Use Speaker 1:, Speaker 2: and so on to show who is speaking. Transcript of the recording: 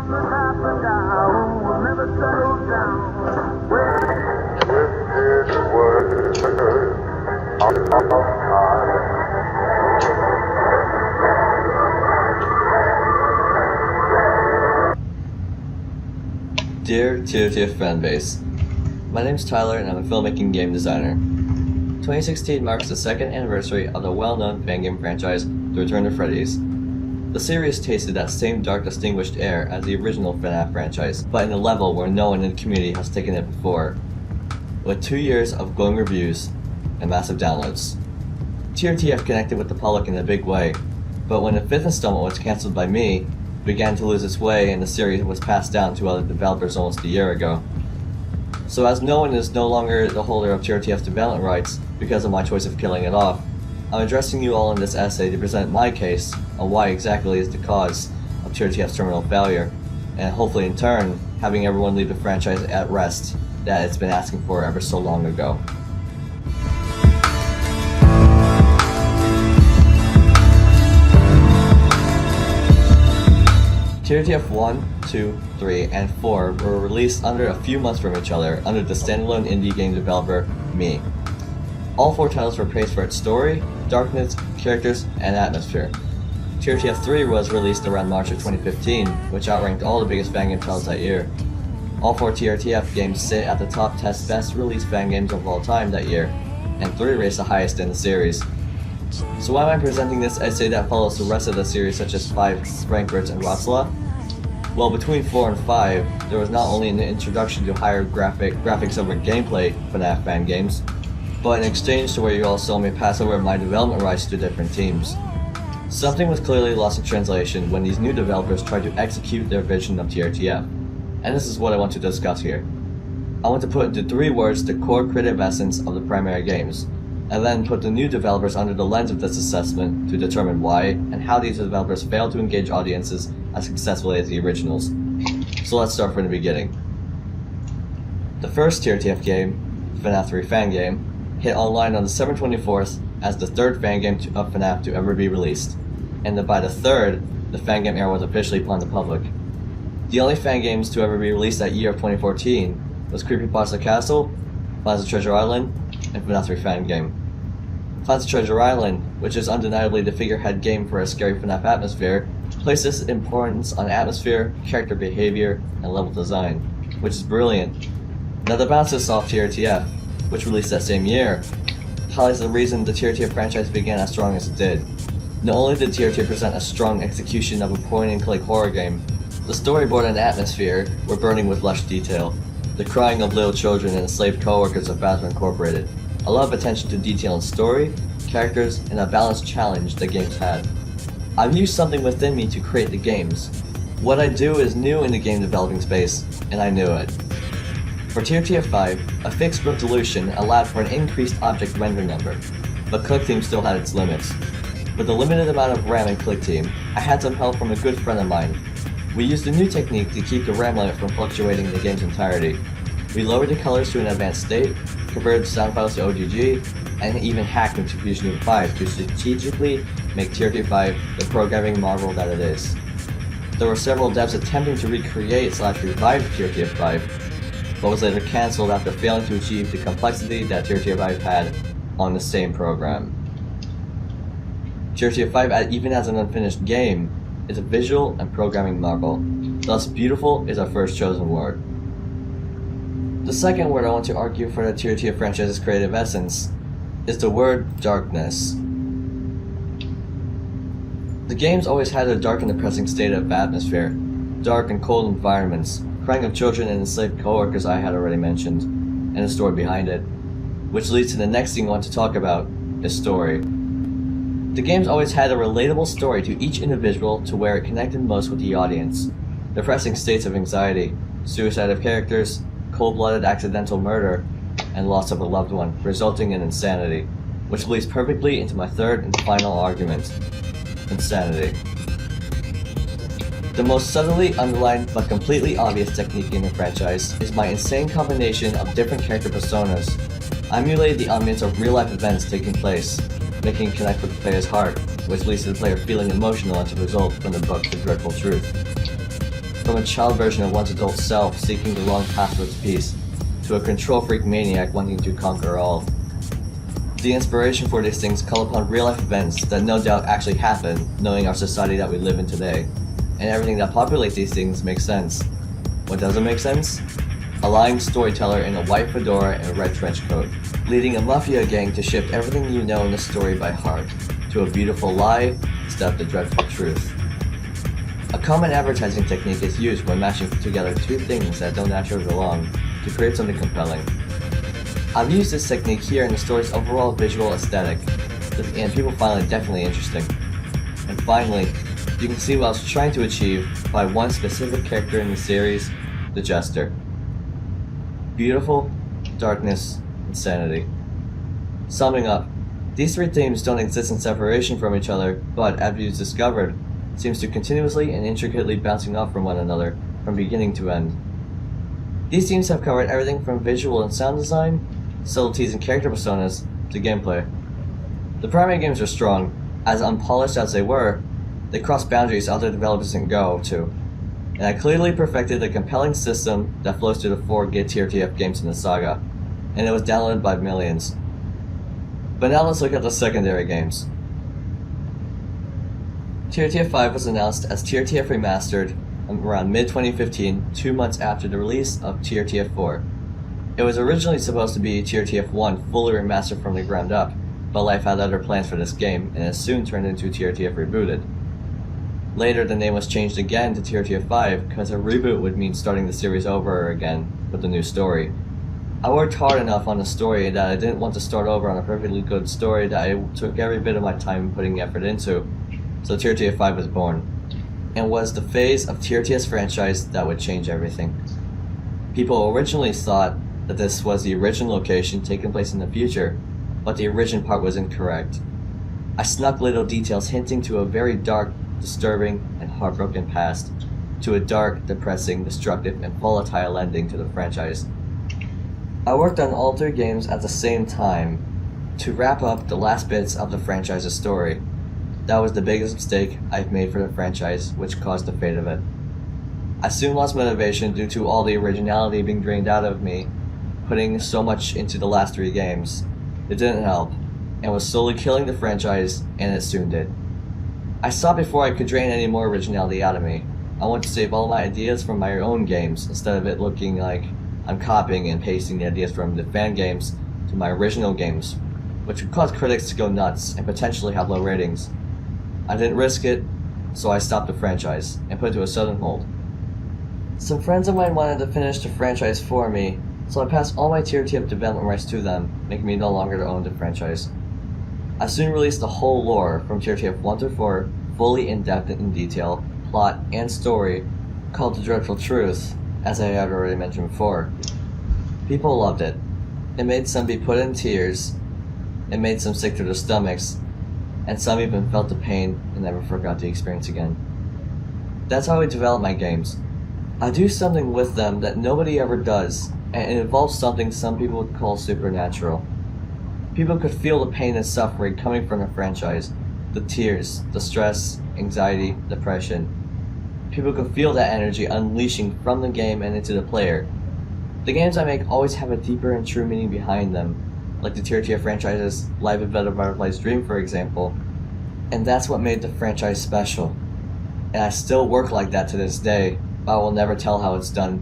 Speaker 1: Dear TRTF fanbase, my name is Tyler and I'm a filmmaking game designer. 2016 marks the second anniversary of the well-known fan game franchise, The Return to Freddy's. The series tasted that same dark, distinguished air as the original FNAF franchise, but in a level where no one in the community has taken it before. With 2 years of glowing reviews and massive downloads. TRTF connected with the public in a big way, but when the fifth installment was cancelled by me, it began to lose its way and the series was passed down to other developers almost a year ago. So as no one is no longer the holder of TRTF's development rights because of my choice of killing it off, I'm addressing you all in this essay to present my case on why exactly is the cause of TRTF's terminal failure, and hopefully in turn, having everyone leave the franchise at rest that it's been asking for ever so long ago. TRTF 1, 2, 3, and 4 were released under a few months from each other under the standalone indie game developer, me. All 4 titles were praised for its story, darkness, characters, and atmosphere. TRTF 3 was released around March of 2015, which outranked all the biggest fan game titles that year. All 4 TRTF games sit at the top 10 best released fan games of all time that year, and 3 raised the highest in the series. So why am I presenting this essay that follows the rest of the series such as 5, Frankfurt, and Wroclaw? Well, between 4 and 5, there was not only an introduction to higher graphics over gameplay FNAF fan games, but an exchange to where you all saw me pass over my development rights to different teams. Something was clearly lost in translation when these new developers tried to execute their vision of TRTF, and this is what I want to discuss here. I want to put into 3 words the core creative essence of the primary games, and then put the new developers under the lens of this assessment to determine why and how these developers failed to engage audiences as successfully as the originals. So let's start from the beginning. The first TRTF game, FNAF 3 fan game, hit online on December 24th as the 3rd fan game of FNAF to ever be released, and by the 3rd, the fan game era was officially upon the public. The only fan games to ever be released that year of 2014 was Creepypasta Castle, Plaza Treasure Island, and FNAF 3 fan game. Plaza Treasure Island, which is undeniably the figurehead game for a scary FNAF atmosphere, places importance on atmosphere, character behavior, and level design, which is brilliant. Now the bounces off TRTF, which released that same year, highlights the reason the TRTF franchise began as strong as it did. Not only did TRTF present a strong execution of a point-and-click horror game, the storyboard and atmosphere were burning with lush detail. The crying of little children and enslaved co-workers of Phasma Incorporated. A lot of attention to detail in story, characters, and a balanced challenge the games had. I've used something within me to create the games. What I do is new in the game developing space, and I knew it. For TRTF 5, a fixed resolution allowed for an increased object render number, but Click Team still had its limits. With a limited amount of RAM in Click Team, I had some help from a good friend of mine. We used a new technique to keep the RAM limit from fluctuating in the game's entirety. We lowered the colors to an advanced state, converted sound files to OGG, and even hacked into Fusion 5 to strategically make TRTF 5 the programming marvel that it is. There were several devs attempting to recreate/revive TRTF 5, but was later cancelled after failing to achieve the complexity that TRTF 5 had on the same program. TRTF 5, even as an unfinished game, is a visual and programming marvel. Thus, beautiful is our first chosen word. The second word I want to argue for the TRTF franchise's creative essence is the word darkness. The games always had a dark and depressing state of atmosphere, dark and cold environments, crying of children and enslaved co-workers I had already mentioned, and a story behind it. Which leads to the next thing I want to talk about, is story. The games always had a relatable story to each individual to where it connected most with the audience. Depressing states of anxiety, suicide of characters, cold-blooded accidental murder, and loss of a loved one, resulting in insanity, which leads perfectly into my third and final argument, insanity. The most subtly underlined but completely obvious technique in the franchise is my insane combination of different character personas. I emulated the ambience of real-life events taking place, making it connect with the player's heart, which leads to the player feeling emotional as a result from the book The Dreadful Truth. from a child version of one's adult self seeking the long path towards peace, to a control freak maniac wanting to conquer all. The inspiration for these things call upon real-life events that no doubt actually happen, knowing our society that we live in today. And everything that populates these things makes sense. What doesn't make sense? A lying storyteller in a white fedora and a red trench coat, leading a mafia gang to shift everything you know in the story by heart, to a beautiful lie, instead of the dreadful truth. A common advertising technique is used when mashing together two things that don't naturally belong to create something compelling. I've used this technique here in the story's overall visual aesthetic, and people find it definitely interesting. And finally, you can see what I was trying to achieve by one specific character in the series, the Jester. Beautiful, darkness, insanity. Summing up, these three themes don't exist in separation from each other, but, as we've discovered, seems to continuously and intricately bouncing off from one another, from beginning to end. These themes have covered everything from visual and sound design, subtleties and character personas, to gameplay. The primary games are strong, as unpolished as they were, they cross boundaries other developers can go to, and I clearly perfected a compelling system that flows through the 4 good TRTF games in the saga, and it was downloaded by millions. But now let's look at the secondary games. TRTF 5 was announced as TRTF Remastered around mid-2015, 2 months after the release of TRTF 4. It was originally supposed to be TRTF 1 fully remastered from the ground up, but life had other plans for this game, and it soon turned into TRTF Rebooted. Later, the name was changed again to TRTF 5 because a reboot would mean starting the series over again with a new story. I worked hard enough on the story that I didn't want to start over on a perfectly good story that I took every bit of my time putting effort into, so TRTF 5 was born, and was the phase of TRTF's franchise that would change everything. People originally thought that this was the original location taking place in the future, but the origin part was incorrect. I snuck little details hinting to a very dark, disturbing, and heartbroken past, to a dark, depressing, destructive, and volatile ending to the franchise. I worked on all 3 games at the same time to wrap up the last bits of the franchise's story. That was the biggest mistake I've made for the franchise, which caused the fate of it. I soon lost motivation due to all the originality being drained out of me, putting so much into the last 3 games. It didn't help, and was slowly killing the franchise, and it soon did. I stopped before I could drain any more originality out of me. I want to save all my ideas from my own games, instead of it looking like I'm copying and pasting the ideas from the fan games to my original games, which would cause critics to go nuts and potentially have low ratings. I didn't risk it, so I stopped the franchise, and put it to a sudden hold. Some friends of mine wanted to finish the franchise for me, so I passed all my TRTF development rights to them, making me no longer own the franchise. I soon released the whole lore, from TRTF 1 to 4, fully in-depth in detail, plot, and story, called The Dreadful Truth, as I had already mentioned before. People loved it. It made some be put in tears, it made some sick to their stomachs, and some even felt the pain and never forgot the experience again. That's how I develop my games. I do something with them that nobody ever does, and it involves something some people would call supernatural. People could feel the pain and suffering coming from the franchise, the tears, the stress, anxiety, depression. People could feel that energy unleashing from the game and into the player. The games I make always have a deeper and true meaning behind them, like the TRTF franchise's Live and Better Butterfly's Dream, for example, and that's what made the franchise special. And I still work like that to this day, but I will never tell how it's done